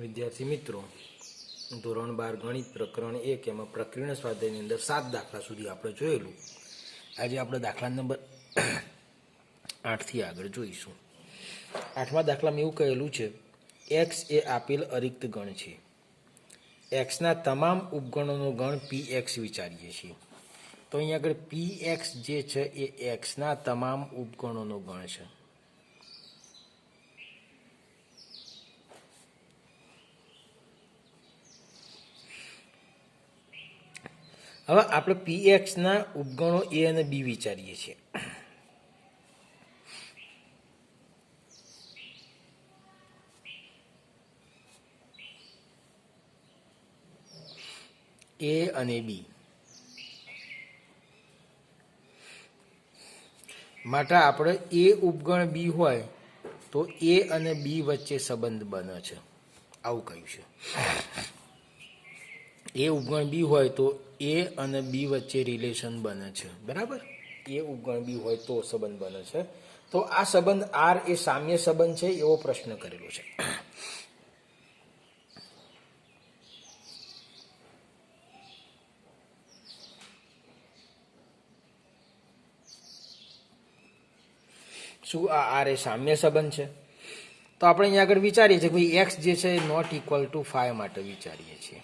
વિદ્યાર્થી મિત્રો, ધોરણ 12 ગણિત પ્રકરણ 1 એમાં પ્રકીર્ણ સ્વાધ્યાયની અંદર 7 દાખલા સુધી આપણે જોયેલું. આજે આપણે દાખલા નંબર 8 થી આગળ જોઈશું. 8મા દાખલામાં એવું કહેલું છે, x એ આપેલ અરિક્ત ગણ છે. xના તમામ ઉપગણોનો ગણ px વિચારીએ છીએ. તો અહીંયા આગળ px જે છે એ xના તમામ ઉપગણોનો ગણ છે. હવે આપણે pxના ઉપગણો a અને b વિચારીએ છીએ. a અને b માટે આપણે a ઉપગણ b હોય તો a અને b વચ્ચે સંબંધ બને છે, આવું કહ્યું છે. a ઉપગણ b હોય તો a અને b વચ્ચે રિલેશન બને છે, બરાબર. a ઉપગણ b હોય તો સંબંધ બને છે. તો આ સંબંધ r એ સામ્ય સંબંધ છે એવો પ્રશ્ન કરેલો છે. શું આ r એ સામ્ય સંબંધ છે? તો આપણે અહીંયા આગળ વિચારીએ છીએ કે ભાઈ x જે છે નોટ ઇક્વલ ટુ 5 માટે વિચારીએ છીએ.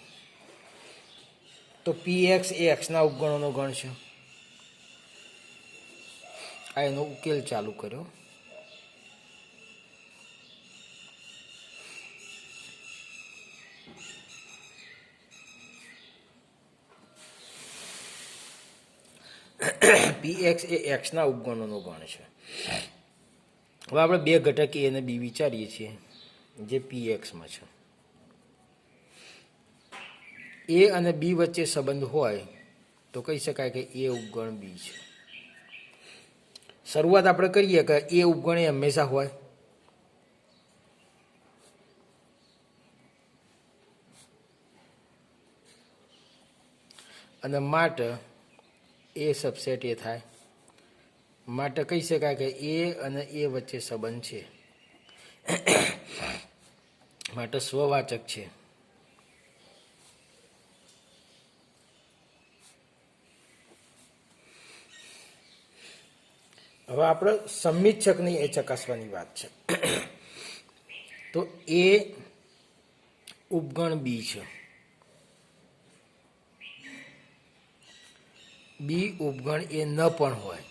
તો px એ xના ઉપગણોનો ગણ છે. આ એનો ઉકેલ ચાલુ કર્યો. px એ xના ઉપગણોનો ગણ છે. હવે આપણે બે ઘટક a અને b વિચારીએ છીએ જે pxમાં છે. a અને b વચ્ચે સંબંધ હોય તો કહી શકાય કે a ઉપગણ b છે. શરૂઆત આપણે કરીએ કે a ઉપગણ એ હંમેશા હોય. અને માટે a સબસેટ એ થાય. માટે કહી શકાય કે a અને a વચ્ચે સંબંધ છે. માટે સ્વવાચક છે. હવે આપણે સંમિચ્છકની એ ચકાસવાની વાત છે. તો a ઉપગણ b છે, b ઉપગણ એ ન પણ હોય.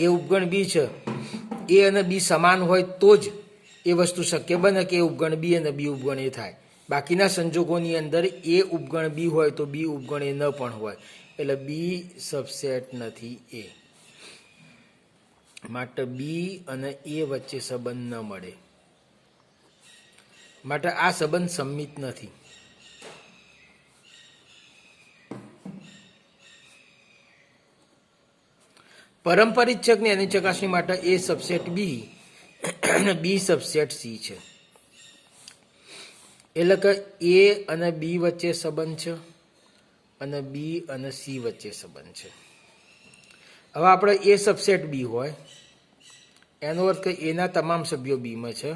એ ઉપગણ b છે, a અને b સમાન હોય તો જ એ વસ્તુ શક્ય બને કે એ ઉપગણ b અને b ઉપગણ એ થાય. બાકીના સંજોગોની અંદર a ઉપગણ b હોય તો b ઉપગણ એ ન પણ હોય, એટલે b સબસેટ નથી a. માટે b અને a વચ્ચે સંબંધ ન મળે. માટે આ સંબંધ સંમિત નથી. પારંપરિક છે કે એની ચકાસણી માટે a સબસેટ b અને b સબસેટ c છે. એટલે કે a અને b વચ્ચે સંબંધ છે અને b અને c વચ્ચે સંબંધ છે. હવે આપણે a સબસેટ b હોય એનો અર્થ કે એના તમામ સભ્યો બીમાં છે.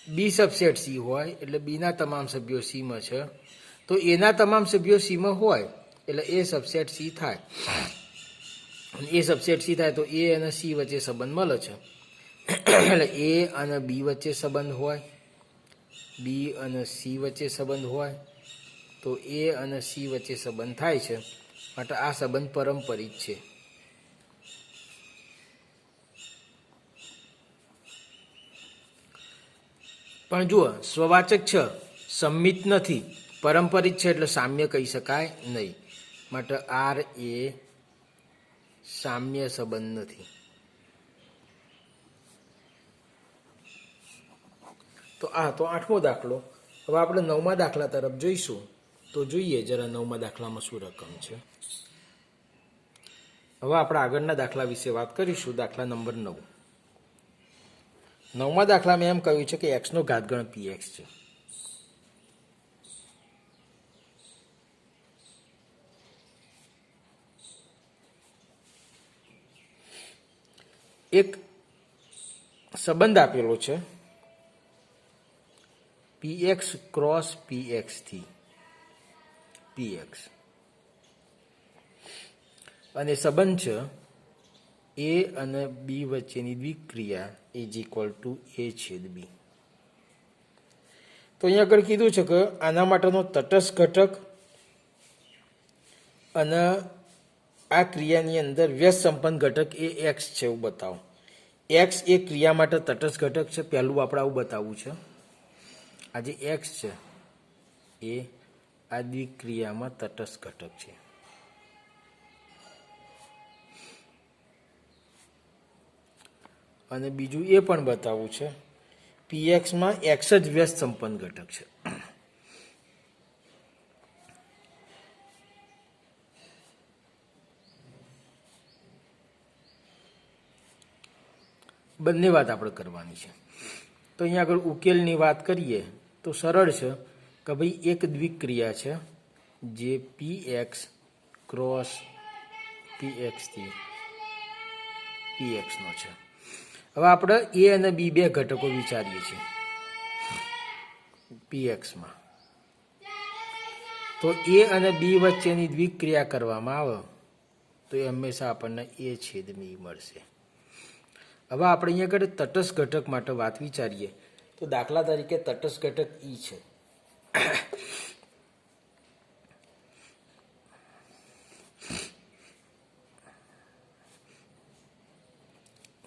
b સબસેટ c હોય એટલે બીના તમામ સભ્યો સીમાં છે. તો એના તમામ સભ્યો સીમાં હોય એટલે a સબસેટ c થાય. એ સબસેટ સી થાય તો a અને c વચ્ચે સંબંધ મળે છે. એટલે a અને b વચ્ચે સંબંધ હોય, b અને c વચ્ચે સંબંધ હોય તો a અને c વચ્ચે સંબંધ થાય છે. માટે આ સંબંધ પારંપરિક છે. પણ જુઓ, સ્વવાચક છે, સંમિત નથી, પારંપરિક છે એટલે સામ્ય કહી શકાય નહીં. માટે r એ સામ્ય સંબંધ નથી. તો 8મો દાખલો. હવે આપણે 9મા દાખલા તરફ જોઈશું. તો જોઈએ જરા 9મા દાખલામાં શું રકમ છે. હવે આપણે આગળના દાખલા વિશે વાત કરીશું. દાખલા નંબર 9. 9મા દાખલામાં એમ કહ્યું છે કે x નો ઘાતગણ px છે. એક સંબંધ આપેલો છે px ક્રોસ px થી px, અને સંબંધ છે a અને b વચ્ચેની દ્વિક્રિયા ઇઝ ઇક્વલ ટુ a છેદ b. તો અહીંયા આગળ કીધું છે કે આના માટેનો તટસ્થ ઘટક અને આ ક્રિયાની અંદર વ્યસ્ત સંપન્ન ઘટક એ એક્સ છે એવું બતાવો. એક્સ એ ક્રિયા માટે તટસ્થ ઘટક છે, પહેલું આપણે આવું બતાવવું છે. આ જે એક્સ છે એ આ દ્વિક્રિયામાં તટસ્થ ઘટક છે. અને બીજું એ પણ બતાવવું છે પીએક્સમાં એક્સ જ વ્યસ્ત સંપન્ન ઘટક છે. બંને વાત આપણે કરવાની છે. તો અહીંયા આગળ ઉકેલની વાત કરીએ તો સરળ છે કે ભાઈ એક દ્વિક્રિયા છે જે પીએક્સ ક્રોસ પીએક્સથી પીએક્સનો છે. હવે આપણે એ અને બી બે ઘટકો વિચારીએ છીએ પીએક્સમાં. તો એ અને બી વચ્ચેની દ્વિક્રિયા કરવામાં આવે તો એ હંમેશા આપણને એ છેદ બી મળશે. હવે આપણે અહીંયા આગળ તટસ્થ ઘટક માટે વાત વિચારીએ તો દાખલા તરીકે તટસ્થ ઘટક ઈ છે.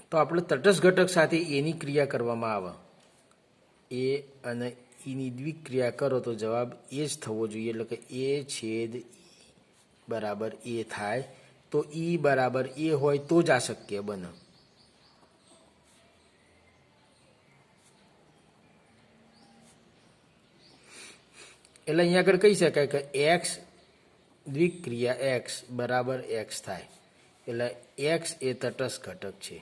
તો આપણે તટસ્થ ઘટક સાથે એની ક્રિયા કરવામાં આવે, એ અને ઈની દ્વિક્રિયા કરો તો જવાબ એ જ થવો જોઈએ, એટલે કે એ છેદ બરાબર એ થાય. તો ઈ બરાબર એ હોય તો જ આ શક્ય બને. એટલે અહીંયા આગળ કહી શકાય કે એક્સ દ્વિક્રિયા એક્સ બરાબર એક્સ થાય, એટલે એક્સ એ તટસ્થ ઘટક છે.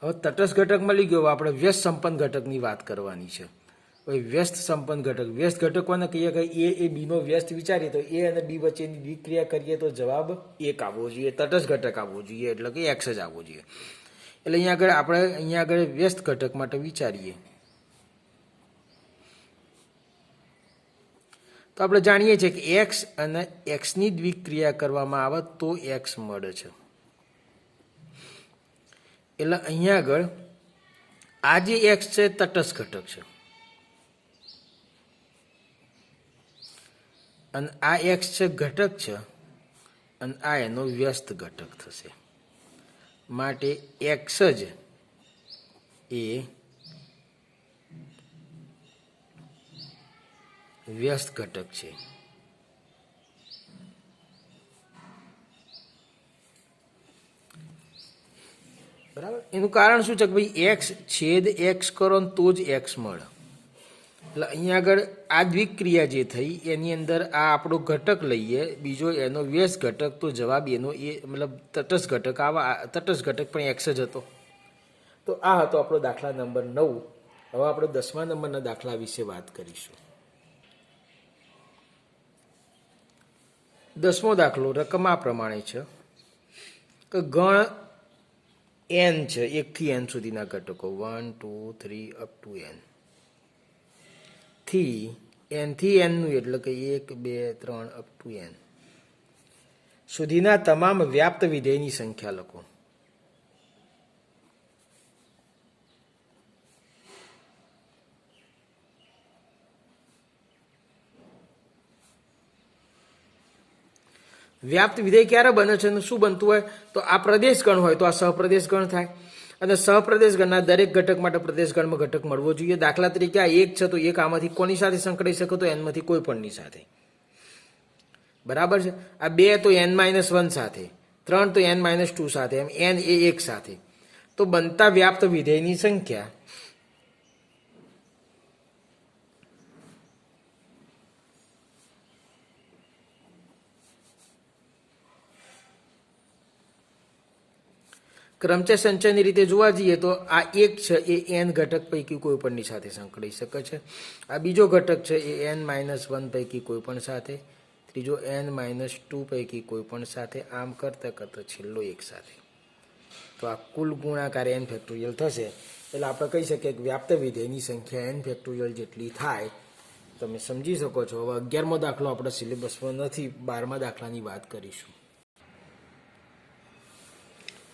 હવે તટસ્થ ઘટક મળી ગયો, આપણે વ્યસ્ત સંપન્ન ઘટકની વાત કરવાની છે. હવે વ્યસ્ત સંપન્ન ઘટક, વ્યસ્ત ઘટકોને કહીએ કે એ બીનો વ્યસ્ત વિચારીએ તો એ અને બી વચ્ચેની દ્વિક્રિયા કરીએ તો જવાબ એક આવવો જોઈએ, તટસ્થ ઘટક આવવો જોઈએ, એટલે કે એક્સ જ આવવો જોઈએ. એટલે અહીંયા આગળ વ્યસ્ત ઘટક માટે વિચારીએ તો આપણે જાણીએ છીએ કે એક્સ અને એક્સની દ્વિક્રિયા કરવામાં આવે તો એક્સ મળે છે. એટલે અહીંયા આગળ આ જે એક્સ છે તટસ્થ ઘટક છે અને આ એક્સ છે ઘટક છે અને આ એનો વ્યસ્ત ઘટક થશે. માટે એક્સ જ એ વ્યસ્ત ઘટક છે. બરાબર. એનું કારણ શું છે કે ભાઈ એક્સ છેદ એક્સ કરો ને તો જ એક્સ મળે. એટલે અહીંયા આગળ આ દ્વિક્રિયા જે થઈ એની અંદર આ આપણો ઘટક લઈએ, બીજો એનો વ્યસ્ત ઘટક, તો જવાબ એનો એ મતલબ તટસ્થ ઘટક આવા, તટસ્થ ઘટક પણ એક્સ જ હતો. તો આ હતો આપણો દાખલા નંબર 9. હવે આપણે 10મા નંબરના દાખલા વિશે વાત કરીશું. 10મો દાખલો રકમ આ પ્રમાણે છે કે ગણ n છે, 1 થી n સુધીના ઘટકો 1 2 3 અપ ટુ n થી n થી n નું એટલે કે 1 2 3 અપ ટુ n સુધીના તમામ વ્યાપ્ત વિધેયની સંખ્યા લખો. વ્યાપ્ત વિધેય ક્યારે બને છે અને શું બનતું હોય તો આ પ્રદેશ ગણ હોય તો આ સહપ્રદેશ ગણ થાય, અને સહપ્રદેશ ગણના દરેક ઘટક માટે પ્રદેશ ગણમાં ઘટક મળવો જોઈએ. દાખલા તરીકે આ 1 છે તો 1 આમાંથી કોની સાથે સંકળાઈ શકે તો n માંથી કોઈ પણની સાથે. બરાબર છે. આ 2 તો n-1 સાથે, 3 તો n-2 સાથે, એમ n એ 1 સાથે. તો બનતા વ્યાપ્ત વિધેયની સંખ્યા ક્રમચય સંચયની રીતે જોવા જઈએ તો આ 1 છે એ n ઘટક પૈકી કોઈ પણની સાથે સંકળાઈ શકે છે. આ બીજો ઘટક છે એ n-1 પૈકી કોઈ પણ સાથે, ત્રીજો n-2 પૈકી કોઈ પણ સાથે, આમ કરતાં કરતાં છેલ્લો એક સાથે. તો આ કુલ ગુણાકાર n ફેક્ટોરિયલ થશે. એટલે આપણે કહી શકીએ કે વ્યાપ્ત વિધેયની સંખ્યા n ફેક્ટોરિયલ જેટલી થાય. તમે સમજી શકો છો. હવે 11મો દાખલો આપણા સિલેબસમાં નથી, 12મા દાખલાની વાત કરીશું.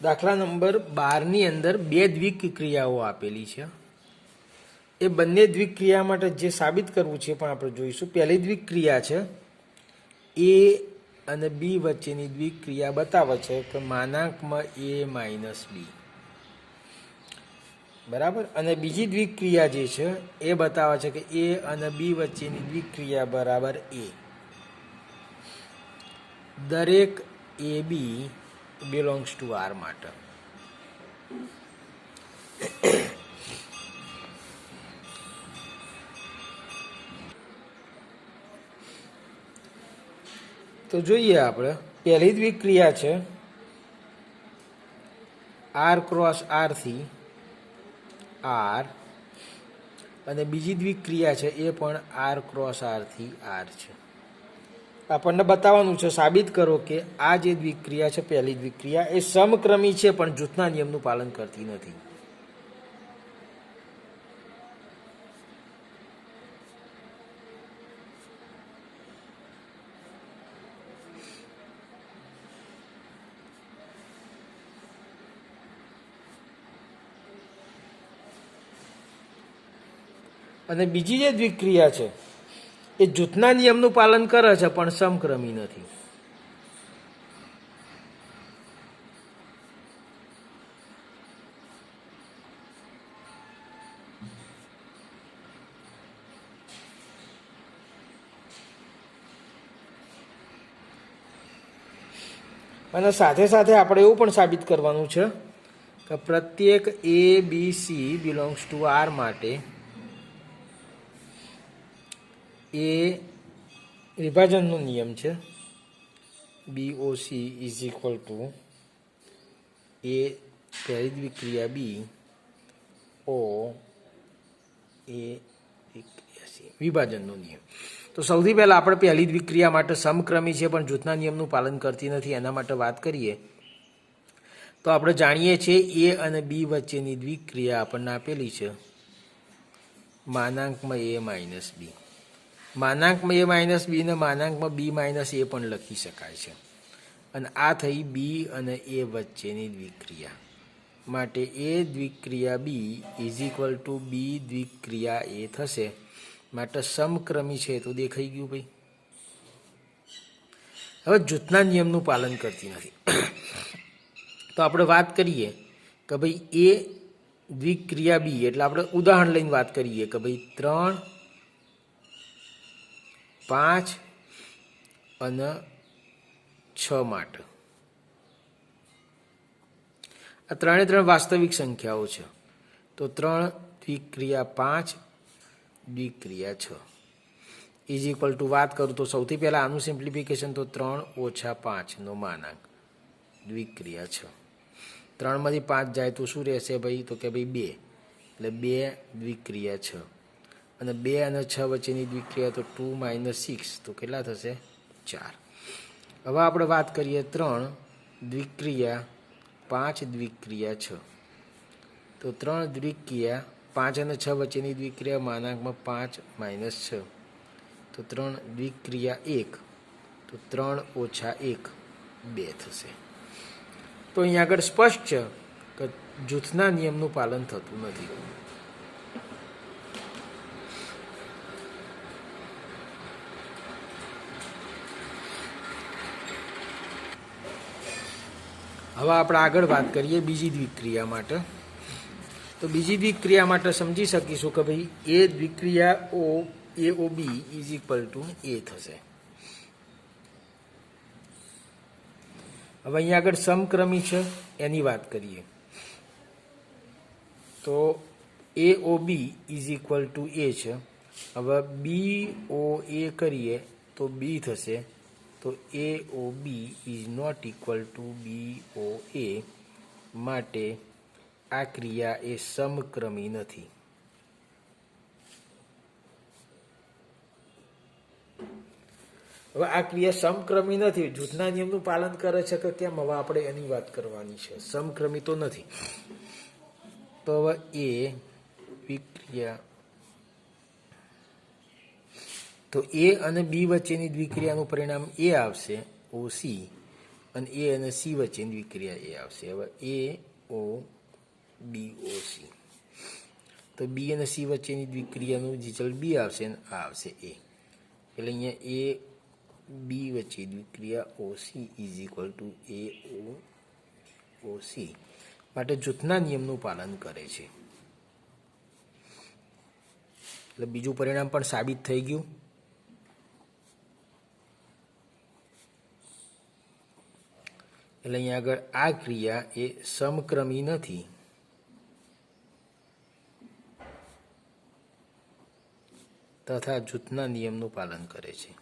દાખલા નંબર 12ની અંદર બે દ્વિક ક્રિયાઓ આપેલી છે. એ બંને દ્વિક ક્રિયા માટે જે સાબિત કરવું છે પણ આપણે જોઈશું. પહેલી દ્વિક ક્રિયા છે એ અને બી વચ્ચેની દ્વિક ક્રિયા બતાવે છે કે માનાંકમાં a માઇનસ બી, બરાબર. અને બીજી દ્વિક ક્રિયા જે છે એ બતાવે છે કે a અને બી વચ્ચેની દ્વિક ક્રિયા બરાબર a. દરેક a B belongs to R માટે. તો જોઈએ આપણે. પહેલી દ્વિક ક્રિયા છે આર ક્રોસ આર થી આર, અને બીજી દ્વિક ક્રિયા છે એ પણ આર ક્રોસ આર થી આર છે. આપણને બતાવવાનું છે, સાબિત કરો કે આ જે દ્વિક ક્રિયા છે પહેલી દ્વિક ક્રિયા એ સમક્રમી છે પણ જૂથના નિયમનું પાલન કરતી નથી. અને બીજી જે દ્વિક ક્રિયા છે એ જૂથના નિયમનું પાલન કરે છે પણ સમક્રમી નથી. અને સાથે સાથે આપણે એવું પણ સાબિત કરવાનું છે કે પ્રત્યેક a b c belongs to R માટે એ વિભાજનનો નિયમ છે BOC is equal to a પહેલી દ્વિક ક્રિયા બી ઓ એ વિભાજનનો નિયમ. તો સૌથી પહેલાં આપણે પહેલી દ્વિક ક્રિયા માટે સમક્રમી છે પણ જૂથના નિયમનું પાલન કરતી નથી એના માટે વાત કરીએ. તો આપણે જાણીએ છીએ એ અને બી વચ્ચેની દ્વિક ક્રિયા આપણને આપેલી છે માનાંકમાં a માઇનસ બી. માનાંકમાં a માઇનસ બી ને માનાંકમાં b માઇનસ a પણ લખી શકાય છે. અને આ થઈ બી અને એ વચ્ચેની દ્વિક ક્રિયા માટે એ દ્વિક ક્રિયા બી ઇઝ ઇક્વલ ટુ બી દ્વિક ક્રિયા એ થશે. માટે સમક્રમી છે તો દેખાઈ ગયું ભાઈ. હવે જૂથના નિયમનું પાલન કરતી નથી. તો આપણે વાત કરીએ કે ભાઈ એ દ્વિક ક્રિયા બી એટલે આપણે ઉદાહરણ લઈને વાત કરીએ કે ભાઈ 3, 5 અને 6 માટે. આ ત્રણે ત્રણ વાસ્તવિક સંખ્યાઓ છે. તો 3 દ્વિક ક્રિયા 5 દ્વિક ક્રિયા 6 ઇઝ ઇક્વલ ટુ વાત કરું તો સૌથી પહેલાં આનું સિમ્પ્લિફિકેશન તો 3 ઓછા 5નો માનાંક દ્વિક ક્રિયા 6. 3માંથી 5 જાય તો શું રહેશે ભાઈ? તો કે ભાઈ 2 એટલે 2 દ્વિક ક્રિયા 6 અને 2 અને 6 વચ્ચેની દ્વિક ક્રિયા તો 2 - 6 તો કેટલા થશે? 4. હવે આપણે વાત કરીએ 3 દ્વિક ક્રિયા 5 દ્વિક ક્રિયા 6. તો 3 દ્વિક ક્રિયા 5 અને 6 વચ્ચેની દ્વિક ક્રિયા માનાંકમાં 5 - 6 તો 3 દ્વિક ક્રિયા 1 તો 3 ઓછા 1 2 થશે. તો અહીંયા આગળ સ્પષ્ટ છે કે જૂથના નિયમનું પાલન થતું નથી. હવે આપણે આગળ વાત કરીએ બીજી દ્વિક ક્રિયા માટે. તો બીજી દ્વિક ક્રિયા માટે સમજી શકીશું કે ભાઈ એ દ્વિક ક્રિયા AOB ઇઝ ઇક્વલ ટુ એ થશે. હવે અહીંયા આગળ સમક્રમી છે એની વાત કરીએ તો AOB is equal to A છે. હવે BOA કરીએ તો બી થશે. તો AOB is not equal to BOA માટે આ ક્રિયા એ સમક્રમી નથી. હવે આ ક્રિયા સમક્રમી નથી, જૂથના નિયમનું પાલન કરે છે કે કેમ, હવે આપણે એની વાત કરવાની છે. સમક્રમી તો નથી. તો હવે એ વિક્રિયા, તો એ અને બી વચ્ચેની દ્વિક્રિયાનું પરિણામ એ આવશે ઓસી, અને એ અને સી વચ્ચેની દ્વિક્રિયા એ આવશે. હવે એ ઓ બી ઓ સી, તો બી અને સી વચ્ચેની દ્વિક્રિયાનું રિઝલ્ટ બી આવશે અને આ આવશે એ. એટલે અહીંયા એ બી વચ્ચે દ્વિક્રિયા o c is equal to a o c, માટે જૂથના નિયમનું પાલન કરે છે. એટલે બીજું પરિણામ પણ સાબિત થઈ ગયું. એટલે અહીંયા આગળ આ ક્રિયા એ સમક્રમી નથી, તથા જૂથના નિયમનું પાલન કરે છે.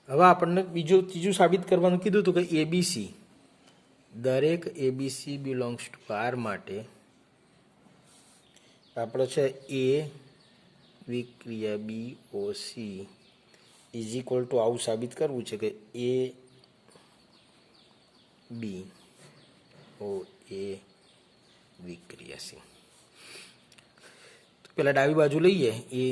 હવે આપણને ત્રીજું સાબિત કરવાનું કીધું હતું કે એબીસી, દરેક એબીસી બિલોંગ્સ ટુ આર માટે આપણો છે એ વિક્રિયા b o c is equal to, આવું સાબિત કરવું છે કે એ બી ઓ એ વિક્રિયા સી. તો પેલા ડાબી બાજુ લઈએ એ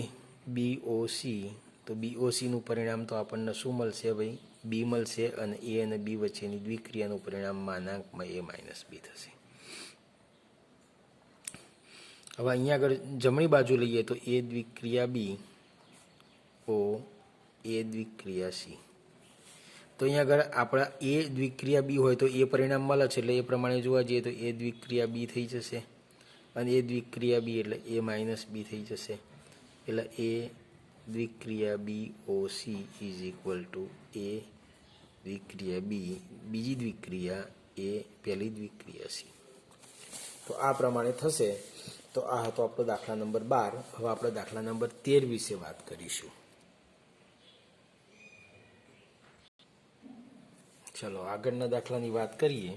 બી ઓ સી, તો બી ઓ સીનું પરિણામ તો આપણને શું મળશે ભાઈ? બી મળશે, અને એ અને બી વચ્ચેની દ્વિક્રિયાનું પરિણામ માનાંકમાં એ માઇનસ બી થશે. હવે અહીંયા આગળ જમણી બાજુ લઈએ તો એ દ્વિક્રિયા બી ઓ એ દ્વિક્રિયા સી, તો અહીંયા આગળ આપણા એ દ્વિક્રિયા બી હોય તો એ પરિણામ મળે છે, એટલે એ પ્રમાણે જોવા જઈએ તો એ દ્વિક્રિયા બી થઈ જશે, અને એ દ્વિક્રિયા બી એટલે એ માઇનસ બી થઈ જશે. એટલે એ દ્વિક્રિયા b o c is equal to a દ્વિક્રિયા બી, બીજી દ્વિક્રિયા એ પહેલી દ્વિક્રિયા સી. તો આ પ્રમાણે થશે. તો આ હતો આપણો દાખલા નંબર 12. હવે આપણે દાખલા નંબર 13 વિશે વાત કરીશું. ચલો આગળના દાખલાની વાત કરીએ.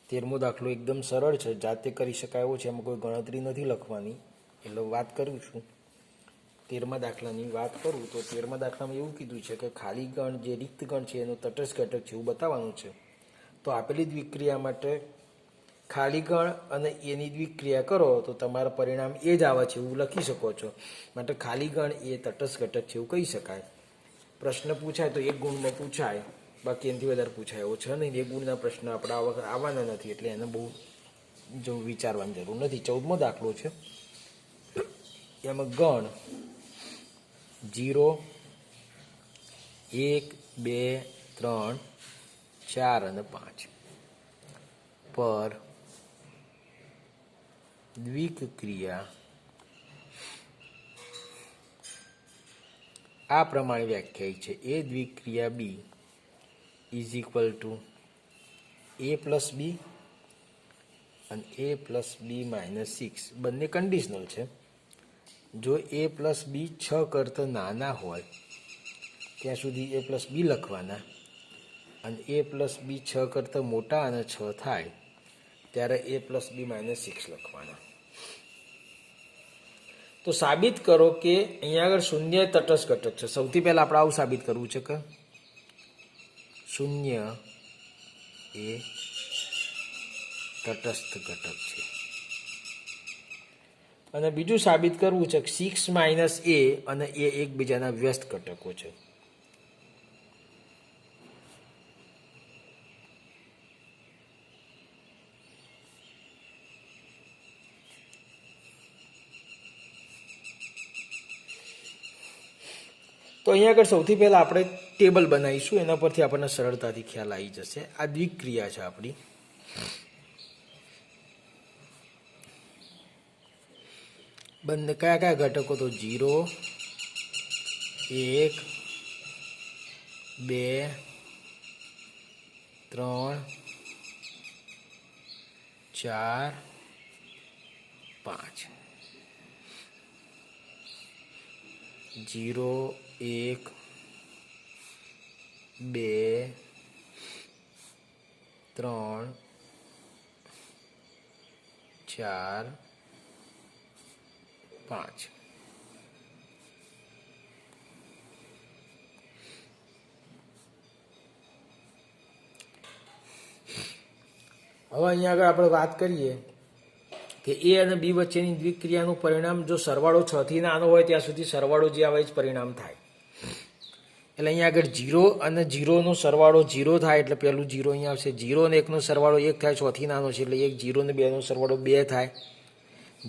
13મો દાખલો એકદમ સરળ છે, જાતે કરી શકાય એવો છે, એમાં કોઈ ગણતરી નથી લખવાની, એટલે વાત કરું છું. 13મા દાખલાની વાત કરું તો 13મા દાખલામાં એવું કીધું છે કે ખાલી ગણ, જે રિક્ત ગણ છે એનો તટસ્થ ઘટક છે એવું બતાવવાનું છે. તો આપેલી દ્વિક્રિયા માટે ખાલી ગણ અને એની દ્વિક્રિયા કરો તો તમારા પરિણામ એ જ આવે છે એવું લખી શકો છો. માટે ખાલી ગણ એ તટસ્થ ઘટક છે એવું કહી શકાય. પ્રશ્ન પૂછાય તો એક ગુણમાં પૂછાય, બાકી એનાથી વધારે પૂછાય એવો છે નહીં. એક ગુણના પ્રશ્ન આપણે આ વખત આવવાના નથી, એટલે એને બહુ જો વિચારવાની જરૂર નથી. 14મો દાખલો છે, એમાં ગણ 0, 1, 2, 3, 4 અને 5 પર દ્વિક્રિયા આ પ્રમાણે વ્યાખ્યાયિત છે. એ દ્વિક્રિયા b is equal to a plus b અને એ પ્લસ બી માઇનસ 6, બંને કન્ડિશનલ છે. જો એ પ્લસ બી 6 કરતાં નાના હોય ત્યાં સુધી એ પ્લસ બી લખવાના, અને એ પ્લસ બી 6 કરતાં મોટા અને 6 થાય ત્યારે એ પ્લસ બી માઇનસ 6 લખવાના. તો સાબિત કરો કે અહીંયા આગળ શૂન્ય તટસ્થ ઘટક છે. સૌથી પહેલાં આપણે આવું સાબિત કરવું છે કે શૂન્ય એ તટસ્થ ઘટક છે. અને બીજું સાબિત કરવું છે કે 6 માઇનસ એ અને એ એકબીજાના વ્યસ્ત ઘટકો છે. તો અહીંયા આગળ સૌથી પહેલાં આપણે ટેબલ બનાવીશું, એના પરથી આપણને સરળતાથી ખ્યાલ આવી જશે. આ દ્વિક્રિયા છે આપણી. બંને કયા કયા ઘટકો? તો 0, 1, 2, 3, 4, 5. 0, 1, 2, 3 4 5 હવે અહીંયા આગળ આપણે વાત કરીએ કે એ અને બી વચ્ચેની દ્વિક્રિયાનું પરિણામ જો સરવાળો 6 થી નાનો હોય ત્યાં સુધી સરવાળો જે આવે જ પરિણામ થાય. એટલે અહીંયા આગળ 0 અને 0નો સરવાળો 0 થાય એટલે પહેલું 0 અહીંયા આવશે. 0 અને 1નો સરવાળો 1 થાય, 6 થી નાનો છે એટલે 1. 0 અને 2નો સરવાળો 2 થાય.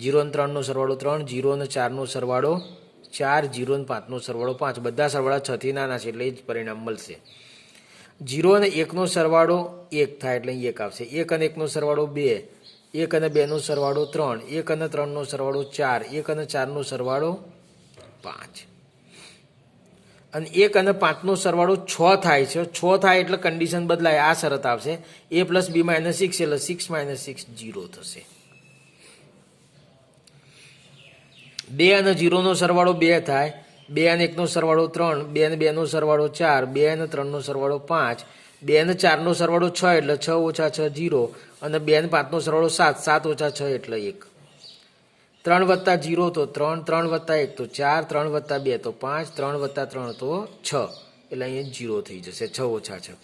0 અને 3નો સરવાળો 3. 0 અને 4નો સરવાળો 4. 0 અને 5નો સરવાળો 5. બધા સરવાળા 6 થી નાના છે એટલે એ જ પરિણામ મળશે. 0 અને 1નો સરવાળો 1 થાય એટલે 1 આવશે. 1 અને 1નો સરવાળો 2. 1 અને 2નો સરવાળો 3. 1 અને 3નો સરવાળો 4. 1 અને 4નો સરવાળો 5. અને 1 અને 5નો સરવાળો 6 થાય છે. 6 થાય એટલે કન્ડિશન બદલાય, આ શરત આવશે. a + b - 6 એટલે 6 - 6 0 થશે. 2 અને 0નો સરવાળો 2 થાય. 2 અને 1નો સરવાળો 3. 2 અને 2નો સરવાળો 4. 2 અને 3નો સરવાળો 5. 2 અને 4નો સરવાળો 6 એટલે 6 - 6 0. અને 2 અને 5નો સરવાળો 7. 7 - 6 એટલે 1. 3 + 0 તો 3. 3 + 1 તો 4. 3 + 2 તો 5. 3 + 3 તો 6 એટલે અહીંયા 0 થઈ જશે. 6 - 6.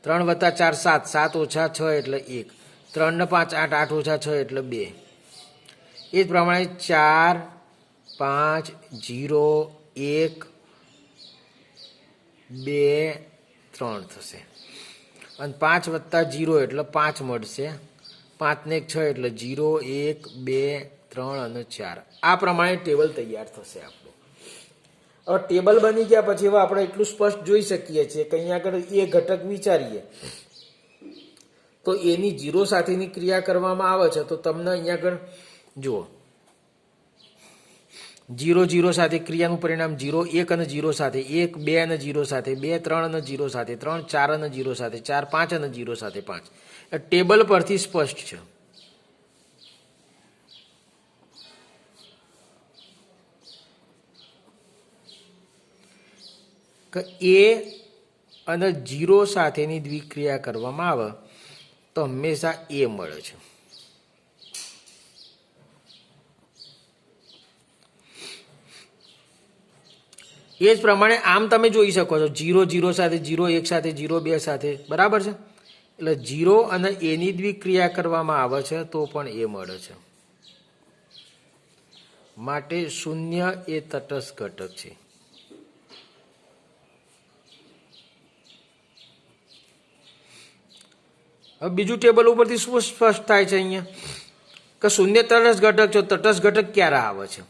3 + 4 7. 7 - 6 એટલે 1. 3 ને 5 8. 8 - 6 એટલે 2. એ જ પ્રમાણે 4 5 0 1 2 3 થશે. અને 5 + 0 એટલે 5 મળશે. 5 ને 1 6 એટલે 0 1 2 3 અને 4. આ પ્રમાણે ટેબલ તૈયાર થશે આપણું. હવે ટેબલ બની ગયા પછી હવે આપણે એટલું સ્પષ્ટ જોઈ શકીએ છીએ કે અહીંયા આગળ એ ઘટક વિચારીએ તો એની 0 સાથેની ક્રિયા કરવામાં આવે છે તો તમને અહીંયા આગળ જુઓ 0 0 સાથે ક્રિયાનું પરિણામ 0. 1 અને 0 સાથે 1. 2 અને 0 સાથે 2. 3 અને 0 સાથે 3. 4 અને 0 સાથે 4. 5 અને 0 સાથે 5. ટેબલ પરથી સ્પષ્ટ છે. કે એ અને 0 સાથેની દ્વિક્રિયા કરવામાં આવે તો હંમેશા એ મળે છે. એ જ પ્રમાણે આમ તમે જોઈ શકો છો 0 0 સાથે 0 1 સાથે 0 2 સાથે બરાબર છે. એટલે 0 અને એની દ્વિક્રિયા કરવામાં આવે છે તો પણ એ મળે છે. માટે 0 એ તટસ્થ ઘટક છે. હવે બીજું ટેબલ ઉપરથી શું સ્પષ્ટ થાય છે અહીંયા કે 0 તટસ્થ ઘટક છે. તટસ્થ ઘટક ક્યારે આવે છે?